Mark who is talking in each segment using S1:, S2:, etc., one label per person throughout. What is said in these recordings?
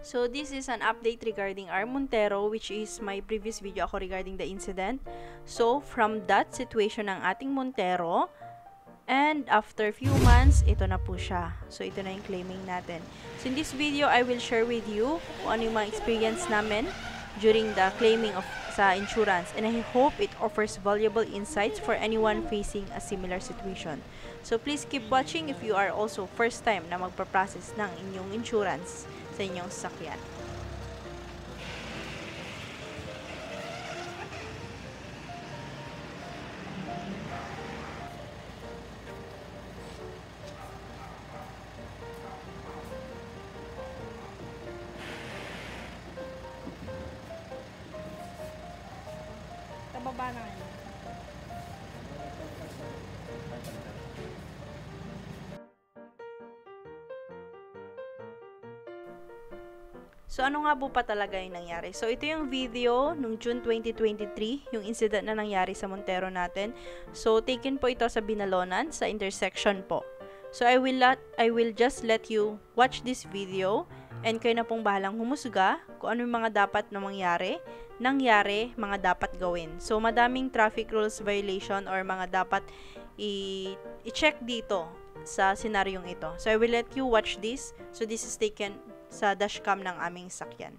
S1: So this is an update regarding our Montero, which is my previous video ako regarding the incident. So from that situation ng ating Montero, and after few months, ito na po siya. So ito na yung claiming natin. So in this video, I will share with you kung ano yung mga experience namin during the claiming of sa insurance, and I hope it offers valuable insights for anyone facing a similar situation. So please keep watching if you are also first time na magpa-process ng inyong insurance sa inyong sasakyan. Tababa na ngayon. So, ano nga po pa talaga yung nangyari? So, ito yung video nung June 2023, yung incident na nangyari sa Montero natin. So, taken po ito sa Binalonan, sa intersection po. So, I will just let you watch this video and kayo na pong bahalang humusga kung ano yung mga dapat na nangyari, mga dapat gawin. So, madaming traffic rules violation or mga dapat i-check dito sa senaryong ito. So, I will let you watch this. So, this is taken sa dashcam ng aming sakyan.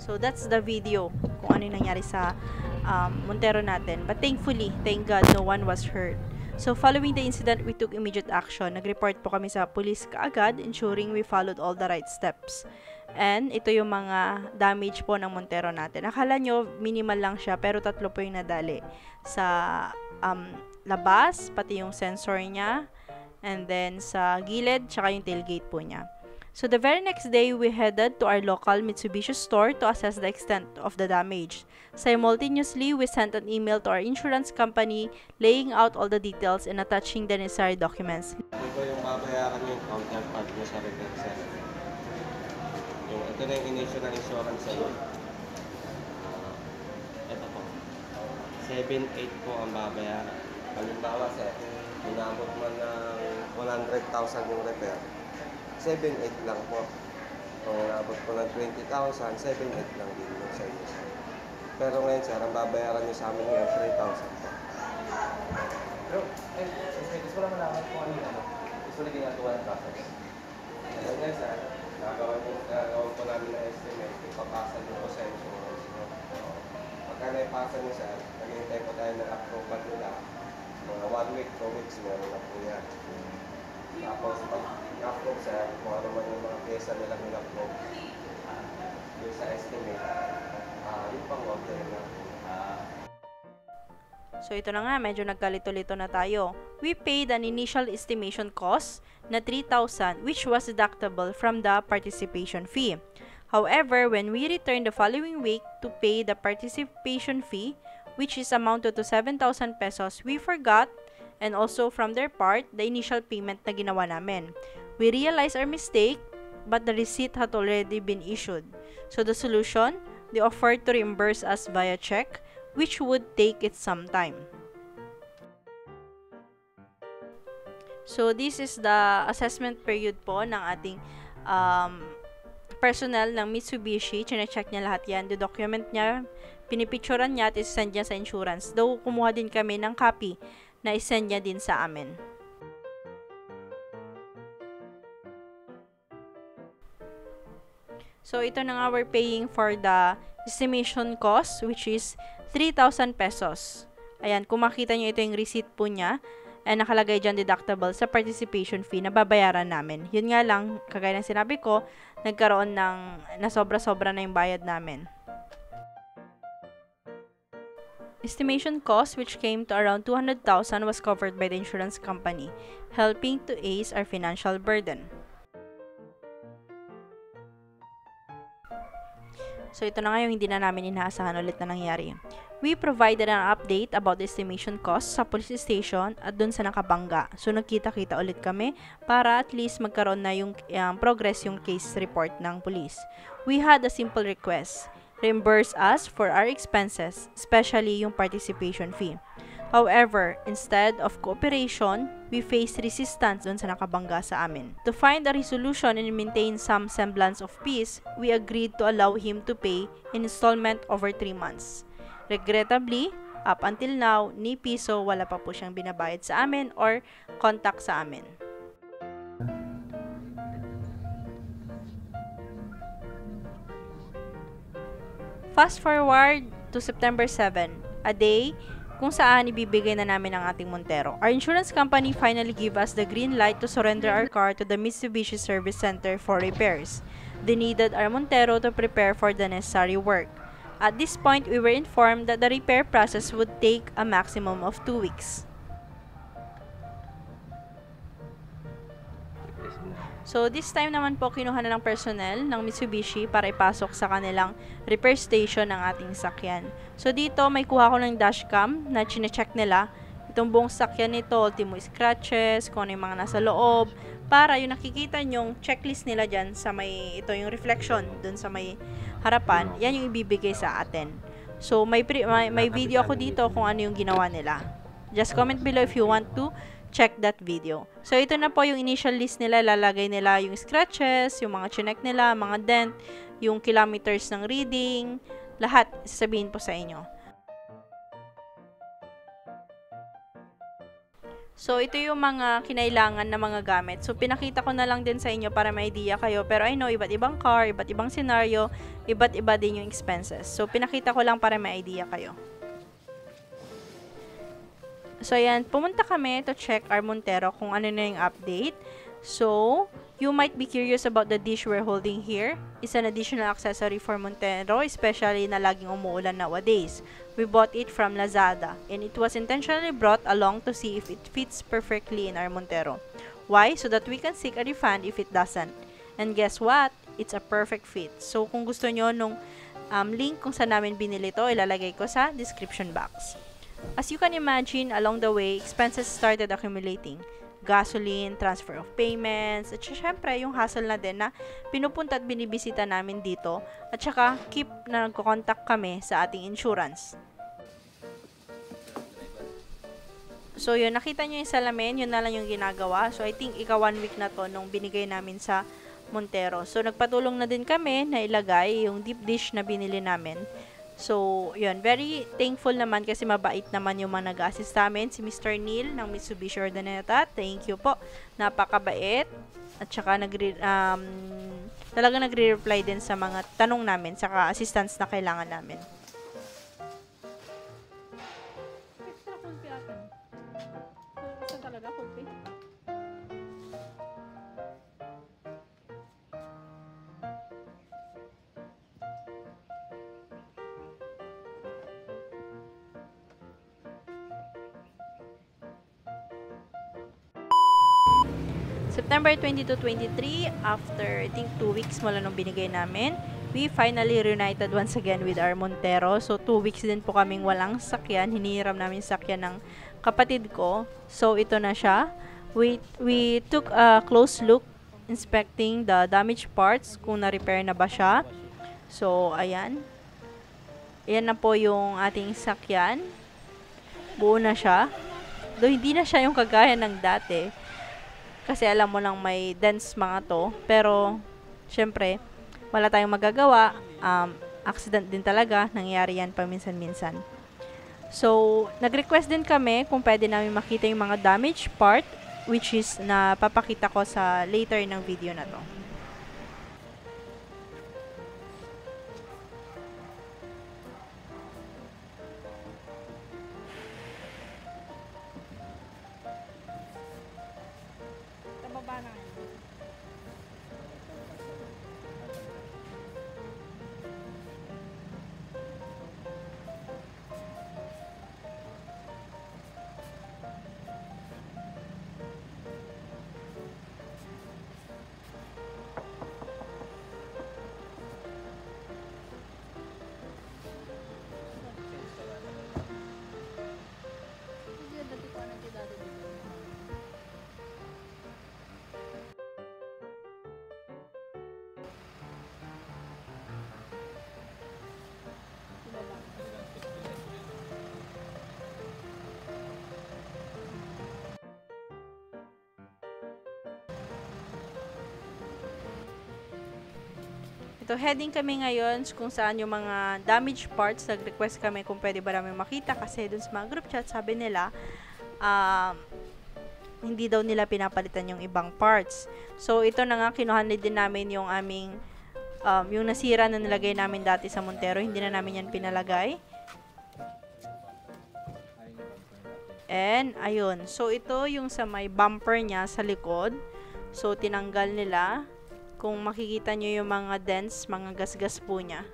S1: So, that's the video kung ano yung nangyari sa Montero natin. But thankfully, thank God, no one was hurt. So, following the incident, we took immediate action. Nag-report po kami sa police kaagad, ensuring we followed all the right steps. And ito yung mga damage po ng Montero natin. Akala nyo, minimal lang siya, pero 3 po yung nadali. Sa labas, pati yung sensor niya, and then sa gilid, tsaka yung tailgate po niya. So, the very next day, we headed to our local Mitsubishi store to assess the extent of the damage. Simultaneously, we sent an email to our insurance company laying out all the details and attaching the necessary documents.
S2: Ito yung babayaran yung counterpart mo sa repair center. Ito na yung inisyo ng insurance sa'yo. Ito po. 7-8 po ang babayaran. Halimbawa, sir, inabot mo ng 100,000 yung repair. 7-8 lang po. Kung inabot po ng 20,000, 7-8 lang din mo sa inyo. Pero ngayon, sir, ang babayaran niyo sa amin ngayon, 3,000 po.
S3: Pero, gusto ko lang malaman kung ano yun, gusto na ginagawa ng process.
S2: Ngayon nga, sir, gagawin po namin na estimate, ipapasa niyo po sa insurance niyo. Pagka naipasa niyo, sir, naghihintay po tayo ng approval nila. Mga 1 week, 2 weeks, meron na po yan. Tapos, pag approve, sir, kung ano man yung mga pyesa nilang nil-approve, yung sa estimate, yung pang-order na.
S1: So, ito na nga, medyo nagkalito-lito na tayo. We paid an initial estimation cost na 3,000 which was deductible from the participation fee. However, when we returned the following week to pay the participation fee, which is amounted to 7,000 pesos, we forgot, and also from their part, the initial payment na ginawa namin. We realized our mistake, but the receipt had already been issued. So, the solution, they offered to reimburse us via check, which would take it some time. So, this is the assessment period po ng ating personnel ng Mitsubishi. Chine-check niya lahat yan. The document niya, pinipicturan niya at isend niya sa insurance. Though, kumuha din kami ng copy na isend niya din sa amin. So, ito na nga, we're paying for the estimation cost, which is 3,000 pesos. Ayan, kung makita nyo, ito yung receipt po niya. And nakalagay dyan deductible sa participation fee na babayaran namin. Yun nga lang, kagaya ng sinabi ko, nagkaroon ng nasobra-sobra na yung bayad namin. Estimation cost, which came to around 200,000, was covered by the insurance company, helping to ease our financial burden. So, ito na nga yung hindi na namin inaasahan ulit na nangyari. We provided an update about the estimation cost sa police station at dun sa nakabangga. So, nagkita-kita ulit kami para at least magkaroon na yung progress yung case report ng police. We had a simple request. Reimburse us for our expenses, especially yung participation fee. However, instead of cooperation, we faced resistance dun sa nakabangga sa amin. To find a resolution and maintain some semblance of peace, we agreed to allow him to pay in installment over 3 months. Regrettably, up until now, ni piso wala pa po siyang binabayad sa amin or contact sa amin. Fast forward to September 7, a day kung saan ibibigay na namin ang ating Montero. Our insurance company finally gave us the green light to surrender our car to the Mitsubishi Service Center for repairs. They needed our Montero to prepare for the necessary work. At this point, we were informed that the repair process would take a maximum of 2 weeks. So, this time naman po, kinuha na ng personnel ng Mitsubishi para ipasok sa kanilang repair station ng ating sakyan. So, dito may kuha ko ng dashcam na chine-check nila itong buong sakyan nito, ultimo scratches, kung ano yung mga nasa loob, para yung nakikita nyong checklist nila dyan sa may, ito yung reflection dun sa may harapan, yan yung ibibigay sa atin. So, may video ako dito kung ano yung ginawa nila. Just comment below if you want to check that video. So, ito na po yung initial list nila. Lalagay nila yung scratches, yung mga chinek nila, mga dent, yung kilometers ng reading, lahat sasabihin po sa inyo. So, ito yung mga kinailangan na mga gamit. So, pinakita ko na lang din sa inyo para may idea kayo. Pero I know, iba't ibang car, iba't ibang scenario, iba't iba din yung expenses. So, pinakita ko lang para may idea kayo. So, ayan, pumunta kami to check our Montero kung ano na yung update. So, you might be curious about the dish we're holding here. It's an additional accessory for Montero, especially na laging umuulan nowadays. We bought it from Lazada, and it was intentionally brought along to see if it fits perfectly in our Montero. Why? So that we can seek a refund if it doesn't. And guess what? It's a perfect fit. So, kung gusto nyo nung link kung saan namin binili to, ilalagay ko sa description box. As you can imagine, along the way, expenses started accumulating. Gasoline, transfer of payments, at syempre yung hassle na din na pinupunta at binibisita namin dito, at saka keep na nagko-contact kami sa ating insurance. So yun, nakita nyo yung salamin, yun na lang yung ginagawa. So I think 1 week na to nung binigay namin sa Montero. So nagpatulong na din kami na ilagay yung deep dish na binili namin. So, yun, very thankful naman kasi mabait naman yung mga nag-assist sa amin. Si Mr. Neil ng Mitsubishi Urdaneta, thank you po. Napakabait. At saka talaga nagre-reply din sa mga tanong namin, saka assistance na kailangan namin. Extra kulpi atin. Basta talaga kulpi. September 22, 23, after I think 2 weeks mula nung binigay namin, we finally reunited once again with our Montero. So 2 weeks din po kaming walang sakyan. Hinihiram namin sakyan ng kapatid ko. So ito na siya. We took a close look inspecting the damaged parts kung na-repair na ba siya. So ayan. Ayan na po yung ating sakyan. Buo na siya. Though hindi na siya yung kagaya ng dati. Kasi alam mo lang may dents mga to. Pero, syempre, wala tayong magagawa. Accident din talaga. Nangyayari yan paminsan-minsan. So, nag-request din kami kung pwede namin makita yung mga damaged part, which is na papakita ko sa later ng video na to. Ito, heading kami ngayon kung saan yung mga damaged parts. Nag-request kami kung pwede ba namin makita kasi dun sa mga group chat, sabi nila, hindi daw nila pinapalitan yung ibang parts. So, ito na nga, kinuhan din namin yung aming, yung nasira na nilagay namin dati sa Montero. Hindi na namin yan pinalagay. And, ayun. So, ito yung sa may bumper niya sa likod. So, tinanggal nila. Kung makikita nyo yung mga dents, mga gas-gas po niya.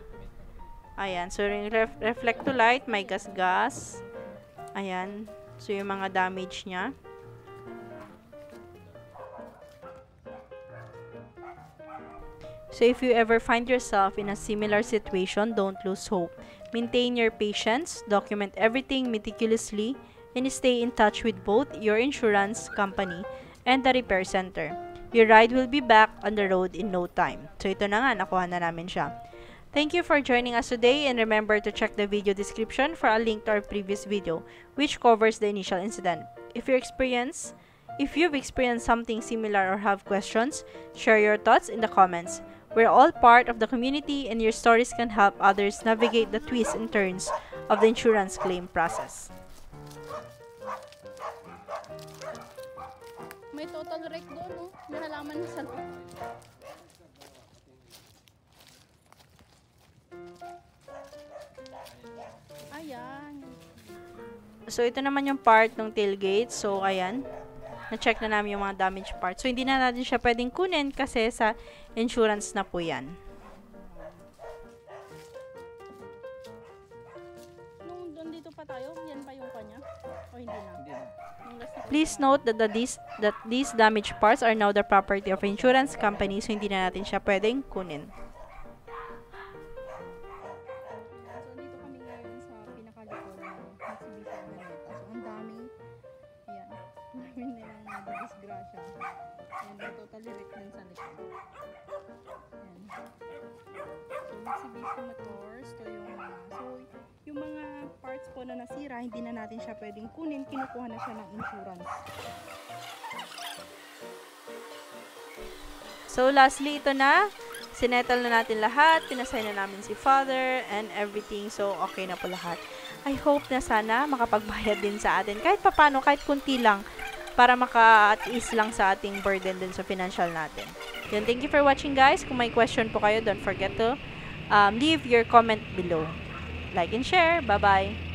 S1: Ayan. So, yung reflectolite, may gas-gas. Ayan. So, yung mga damage niya. So, if you ever find yourself in a similar situation, don't lose hope. Maintain your patience, document everything meticulously, and stay in touch with both your insurance company and the repair center. Your ride will be back on the road in no time. So, ito na nga, nakuha na namin siya. Thank you for joining us today, and remember to check the video description for a link to our previous video, which covers the initial incident. If you've experienced something similar or have questions, share your thoughts in the comments. We're all part of the community, and your stories can help others navigate the twists and turns of the insurance claim process.
S4: May total wreck doon, no? May halaman na sa loob. Ayan.
S1: So, ito naman yung part ng tailgate. So, ayan. Na-check na namin yung mga damaged parts. So, hindi na natin siya pwedeng kunin kasi sa insurance na po yan.
S4: Nung doon dito pa tayo, yan pa yung kanya? O hindi na?
S3: Hindi na.
S1: Please note that these damaged parts are now the property of insurance company, so hindi na natin siya pwedeng kunin.
S4: So, dito kami ngayon sa pinakalikod ng Mitsubishi Laneta. So, ang daming, ayan, ang dami nilang nadidisgrasya. Ayan, may totally wreck din sa likod. Ayan. So, Mitsubishi Motors, to yung mga, so, yung mga parts po na nasira, hindi na natin siya pwedeng kunin, kinukuha na siya ng insurance.
S1: So, lastly, ito na. Sinettle na natin lahat. Pinasay na namin si Father and everything. So, okay na po lahat. I hope na sana makapagbayad din sa atin. Kahit papano, kahit kunti lang. Para maka-at-ease lang sa ating burden din sa financial natin. Yun, thank you for watching, guys. Kung may question po kayo, don't forget to leave your comment below. Like and share. Bye-bye.